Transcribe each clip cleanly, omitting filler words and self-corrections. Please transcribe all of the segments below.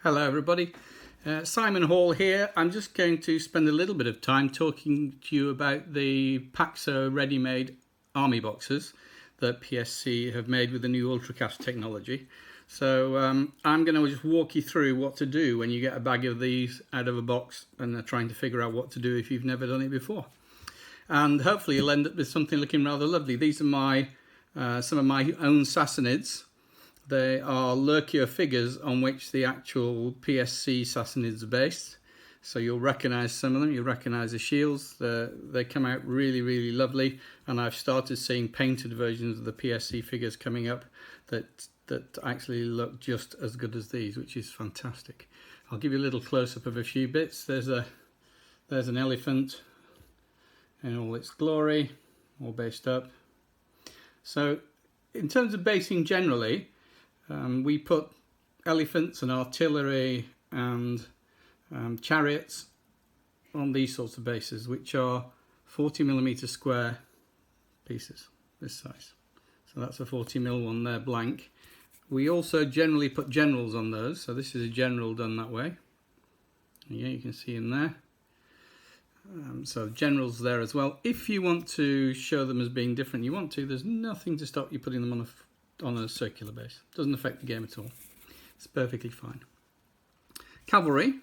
Hello everybody, Simon Hall here. I'm just going to spend a little bit of time talking to you about the Paxo ready-made army boxes that PSC have made with the new ultracast technology. So I'm going to just walk you through what to do when you get a bag of these out of a box and are trying to figure out what to do if you've never done it before. And hopefully you'll end up with something looking rather lovely. These are some of my own Sassanids. They are Lurkia figures on which the actual PSC Sassanids are based. So you'll recognise some of them, you'll recognise the shields. They come out really, really lovely. And I've started seeing painted versions of the PSC figures coming up that actually look just as good as these, which is fantastic. I'll give you a little close-up of a few bits. There's an elephant in all its glory, all based up. So in terms of basing generally, we put elephants and artillery and chariots on these sorts of bases, which are 40mm square pieces, this size. So that's a 40mm one there, blank. We also generally put generals on those, so this is a general done that way. Yeah, you can see in there. So generals there as well. If you want to show them as being different, you want to, there's nothing to stop you putting them on a circular base. Doesn't affect the game at all. It's perfectly fine. Cavalry,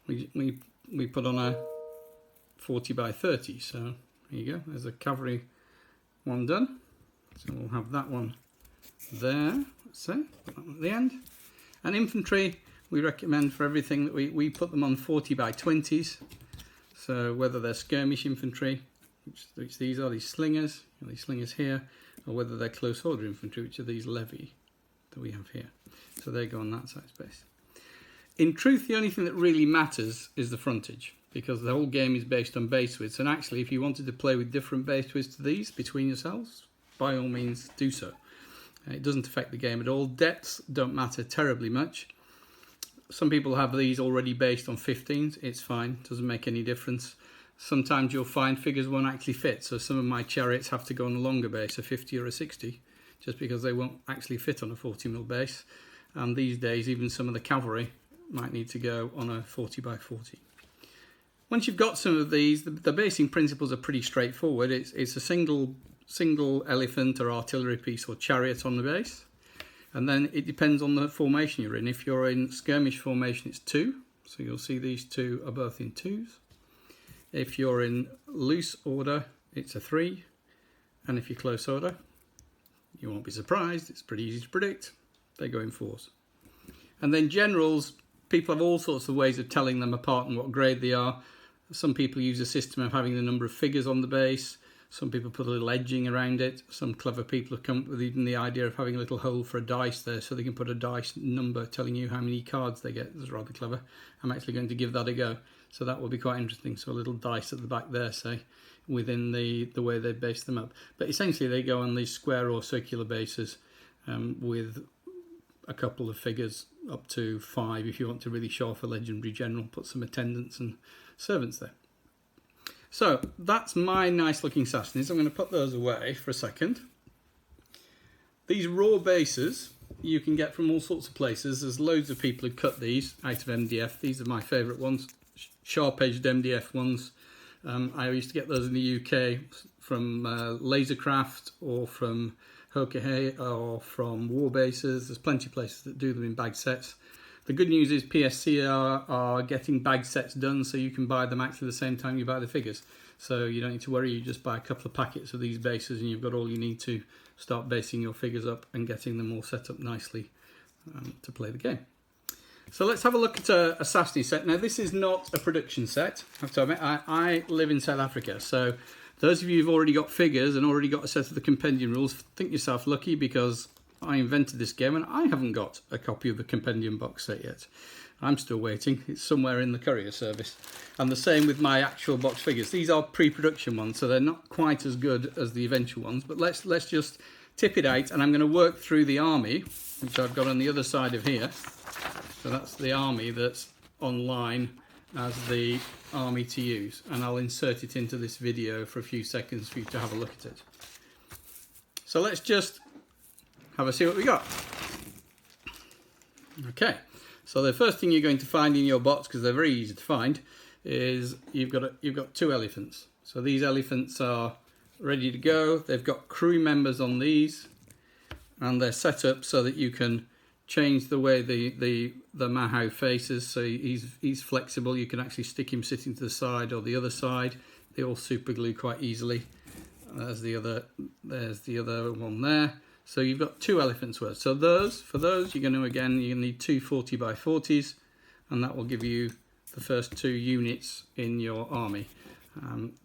we put on a 40 by 30. So there you go. There's a cavalry one done. So we'll have that one there. Let's say put that one at the end. And infantry, we recommend for everything that we put them on 40 by 20s. So whether they're skirmish infantry, which these are, these slingers here, or whether they're close order infantry, which are these levy that we have here. So they go on that size base. In truth, the only thing that really matters is the frontage, because the whole game is based on base widths. And actually, if you wanted to play with different base widths to these between yourselves, by all means do so. It doesn't affect the game at all. Depths don't matter terribly much. Some people have these already based on 15s. It's fine, doesn't make any difference. Sometimes you'll find figures won't actually fit, so some of my chariots have to go on a longer base, a 50 or a 60, just because they won't actually fit on a 40mm base. And these days, even some of the cavalry might need to go on a 40 by 40. Once you've got some of these, the basing principles are pretty straightforward. It's a single elephant or artillery piece or chariot on the base. And then it depends on the formation you're in. If you're in skirmish formation, it's 2. So you'll see these two are both in 2s. If you're in loose order, it's a 3. And if you're close order, you won't be surprised. It's pretty easy to predict. They go in 4s. And then generals, people have all sorts of ways of telling them apart and what grade they are. Some people use a system of having the number of figures on the base. Some people put a little edging around it. Some clever people have come up with even the idea of having a little hole for a dice there, so they can put a dice number telling you how many cards they get. That's rather clever. I'm actually going to give that a go. So that will be quite interesting. So a little dice at the back there, say, within the way they base them up. But essentially they go on these square or circular bases with a couple of figures up to 5 if you want to really show off a legendary general, put some attendants and servants there. So that's my nice looking Sassanids. I'm going to put those away for a second. These raw bases you can get from all sorts of places. There's loads of people who cut these out of MDF. These are my favourite ones, sharp edged MDF ones. I used to get those in the UK from Lasercraft or from Hokahe or from war bases. There's plenty of places that do them in bag sets. The good news is PSC are getting bag sets done, so you can buy them actually the same time you buy the figures. So you don't need to worry, you just buy a couple of packets of these bases and you've got all you need to start basing your figures up and getting them all set up nicely to play the game. So let's have a look at a Sassanid set. Now this is not a production set, I have to admit. I live in South Africa, so those of you who've already got figures and already got a set of the compendium rules, think yourself lucky, because I invented this game and I haven't got a copy of the compendium box set yet. I'm still waiting. It's somewhere in the courier service. And the same with my actual box figures. These are pre-production ones, so they're not quite as good as the eventual ones. But let's just tip it out, and I'm going to work through the army, which I've got on the other side of here. So that's the army that's online as the army to use. And I'll insert it into this video for a few seconds for you to have a look at it. So let's just have a see what we got. Okay, So the first thing you're going to find in your box, because they're very easy to find, is you've got 2 elephants. So these elephants are ready to go. They've got crew members on these, and they're set up so that you can change the way the Mahou faces. So he's flexible. You can actually stick him sitting to the side or the other side. They all super glue quite easily. There's the other one there. So you've got 2 elephants worth. So for those you're going to need 2 40x40s, and that will give you the first 2 units in your army.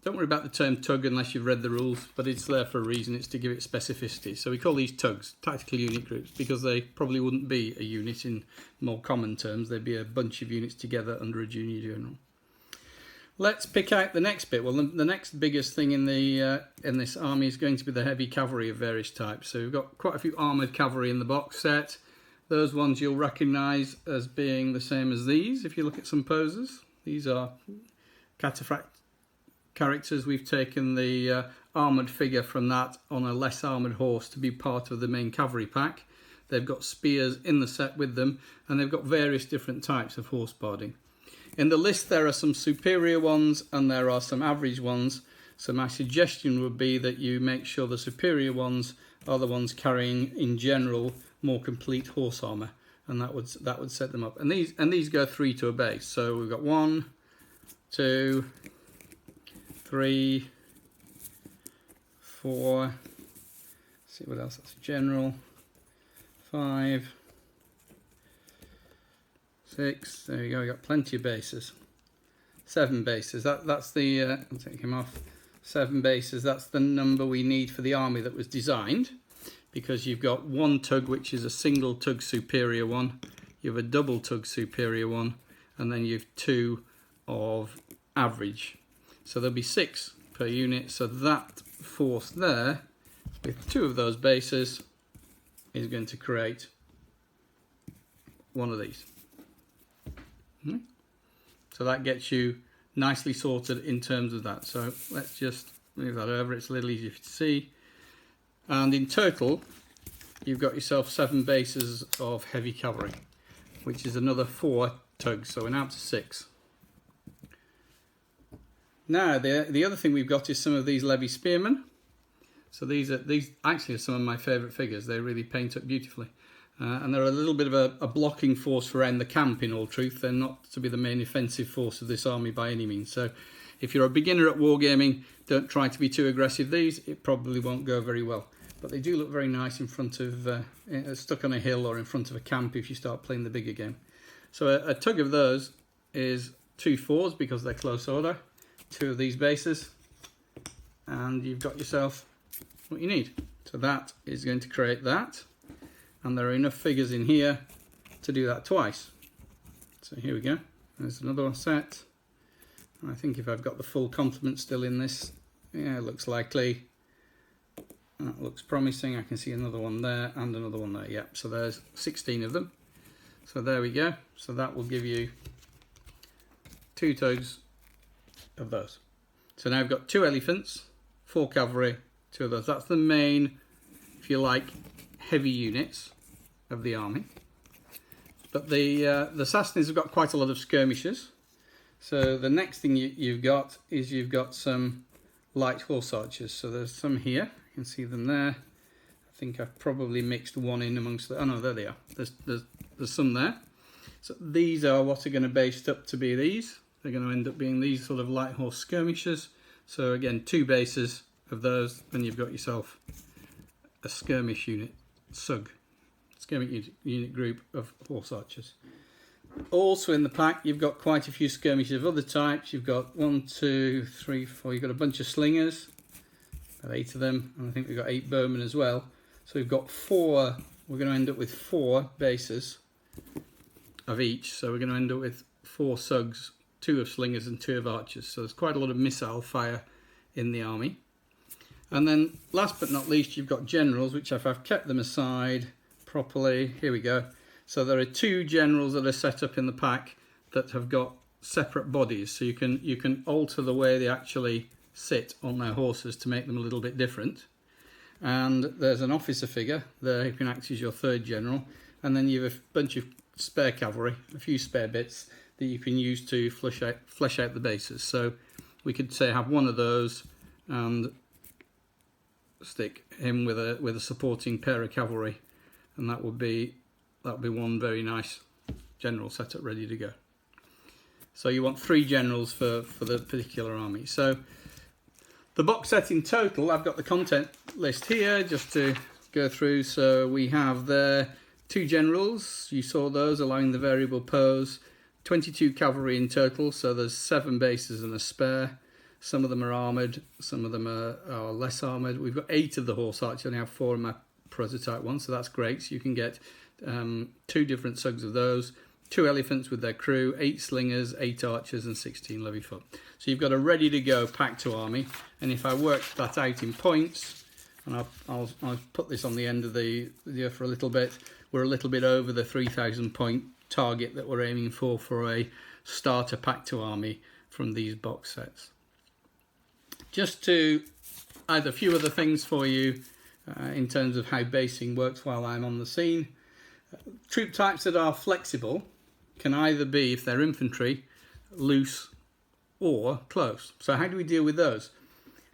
Don't worry about the term tug unless you've read the rules, but it's there for a reason. It's to give it specificity. So we call these tugs, tactical unit groups, because they probably wouldn't be a unit in more common terms. They'd be a bunch of units together under a junior general. Let's pick out the next bit. Well, the next biggest thing in this army is going to be the heavy cavalry of various types. So we've got quite a few armoured cavalry in the box set. Those ones you'll recognise as being the same as these if you look at some poses. These are cataphract characters. We've taken the armoured figure from that on a less armoured horse to be part of the main cavalry pack. They've got spears in the set with them, and they've got various different types of horse barding. In the list there are some superior ones and there are some average ones, so my suggestion would be that you make sure the superior ones are the ones carrying in general more complete horse armour, and that would set them up. And these go 3 to a base. So we've got 1, 2, 3, 4, let's see what else, that's general, 5, 6, there you go, we got plenty of bases. 7 bases, that's the, I'll take him off, 7 bases, that's the number we need for the army that was designed, because you've got 1 tug which is a single tug superior one, you have a double tug superior one, and then you have 2 of average. So there'll be 6 per unit, so that force there, with 2 of those bases, is going to create one of these. So that gets you nicely sorted in terms of that. So let's just move that over, it's a little easier to see. And in total, you've got yourself 7 bases of heavy cavalry, which is another 4 tugs, so we're now up to 6. Now, the other thing we've got is some of these levy spearmen. So these actually are some of my favourite figures. They really paint up beautifully. And they're a little bit of a blocking force around the camp, in all truth. They're not to be the main offensive force of this army by any means. So if you're a beginner at wargaming, don't try to be too aggressive. It probably won't go very well. But they do look very nice in front of, stuck on a hill or in front of a camp if you start playing the bigger game. So a tug of those is 2 4s because they're close order. 2 of these bases, and you've got yourself what you need. So that is going to create that, and there are enough figures in here to do that twice. So here we go, there's another one set. And I think if I've got the full complement still in this, yeah, it looks likely. That looks promising. I can see another one there and another one there. Yep, so there's 16 of them. So there we go. So that will give you 2 tugs of those. So now I've got 2 elephants, 4 cavalry, 2 of those. That's the main, if you like, heavy units of the army. But the Sassanids have got quite a lot of skirmishers. So the next thing you've got is you've got some light horse archers. So there's some here. You can see them there. I think I've probably mixed one in amongst the... Oh no, there they are. There's some there. So these are what are going to base up to be these. They're going to end up being these sort of light horse skirmishers. So again, 2 bases of those, then you've got yourself a skirmish unit, skirmish unit group of horse archers. Also in the pack, you've got quite a few skirmishers of other types. You've got 1, 2, 3, 4. You've got a bunch of slingers, about 8 of them, and I think we've got 8 bowmen as well. So we've got 4. We're going to end up with 4 bases of each. So we're going to end up with 4 sugs. 2 of slingers and 2 of archers, so there's quite a lot of missile fire in the army. And then last but not least, you've got generals, which if I've kept them aside properly, here we go. So there are 2 generals that are set up in the pack that have got separate bodies, so you can alter the way they actually sit on their horses to make them a little bit different. And there's an officer figure there who can act as your 3rd general, and then you have a bunch of spare cavalry, a few spare bits that you can use to flesh out the bases. So we could say have one of those and stick him with a supporting pair of cavalry, and that would be one very nice general setup ready to go. So you want 3 generals for the particular army. So the box set in total, I've got the content list here just to go through. So we have there 2 generals, you saw those allowing the variable pose, 22 cavalry in total, so there's 7 bases and a spare. Some of them are armoured, some of them are less armoured. We've got 8 of the horse archers, I only have 4 in my prototype one, so that's great. So you can get 2 different sugs of those, 2 elephants with their crew, 8 slingers, 8 archers and 16 levy foot. So you've got a ready to go pack to army, and if I work that out in points, and I'll put this on the end of the video for a little bit, we're a little bit over the 3,000 point target that we're aiming for a starter pack to army from these box sets. Just to add a few other things for you in terms of how basing works while I'm on the scene. Troop types that are flexible can either be, if they're infantry, loose or close. So how do we deal with those?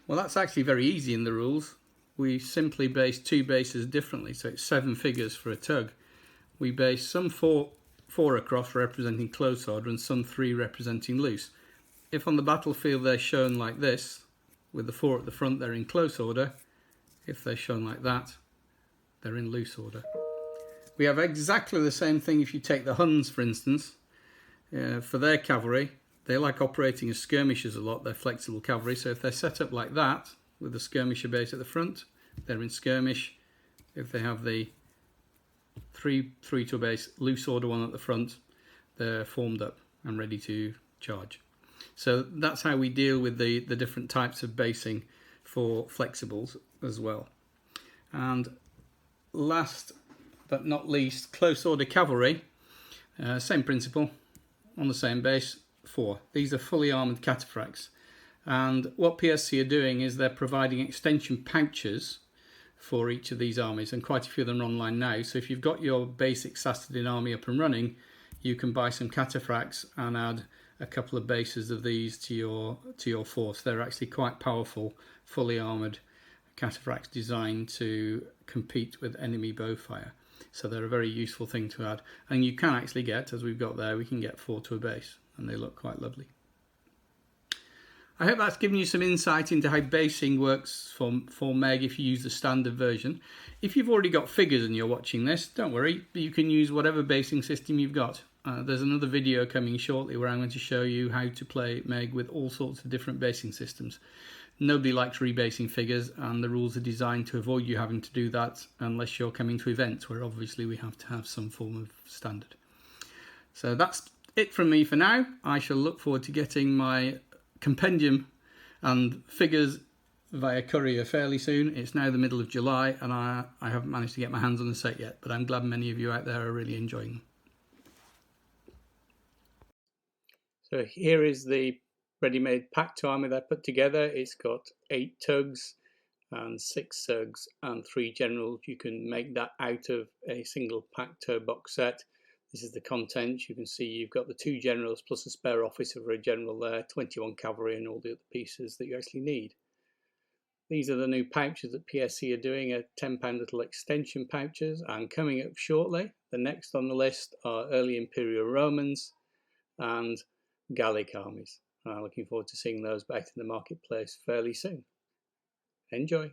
Well, that's actually very easy in the rules. We simply base 2 bases differently, so it's 7 figures for a tug. We base some 4 across representing close order and some 3 representing loose. If on the battlefield they're shown like this, with the 4 at the front, they're in close order. If they're shown like that, they're in loose order. We have exactly the same thing if you take the Huns, for instance. For their cavalry, they like operating as skirmishers a lot, they're flexible cavalry, so if they're set up like that, with the skirmisher base at the front, they're in skirmish. If they have the 3 to a base, loose order one at the front, they're formed up and ready to charge. So that's how we deal with the different types of basing for flexibles as well. And last but not least, close order cavalry, same principle, on the same base, 4. These are fully armoured cataphracts. And what PSC are doing is they're providing extension pouches for each of these armies, and quite a few of them are online now. So if you've got your basic Sassanid army up and running, you can buy some cataphracts and add a couple of bases of these to your force. They're actually quite powerful, fully armoured cataphracts designed to compete with enemy bowfire. So they're a very useful thing to add. And you can actually get, as we've got there, we can get 4 to a base, and they look quite lovely. I hope that's given you some insight into how basing works for Meg if you use the standard version. If you've already got figures and you're watching this, don't worry, you can use whatever basing system you've got. There's another video coming shortly where I'm going to show you how to play Meg with all sorts of different basing systems. Nobody likes rebasing figures, and the rules are designed to avoid you having to do that unless you're coming to events where obviously we have to have some form of standard. So that's it from me for now. I shall look forward to getting my compendium and figures via courier fairly soon. It's now the middle of July and I haven't managed to get my hands on the set yet, but I'm glad many of you out there are really enjoying them. So here is the ready-made pack to army that I put together. It's got 8 tugs and 6 sugs and 3 generals. You can make that out of a single pack tow box set. This is the content. You can see you've got the 2 generals plus a spare officer for a general there, 21 cavalry and all the other pieces that you actually need. These are the new pouches that PSC are doing, a £10 little extension pouches, and coming up shortly, the next on the list are early Imperial Romans and Gallic armies. Looking forward to seeing those back in the marketplace fairly soon. Enjoy.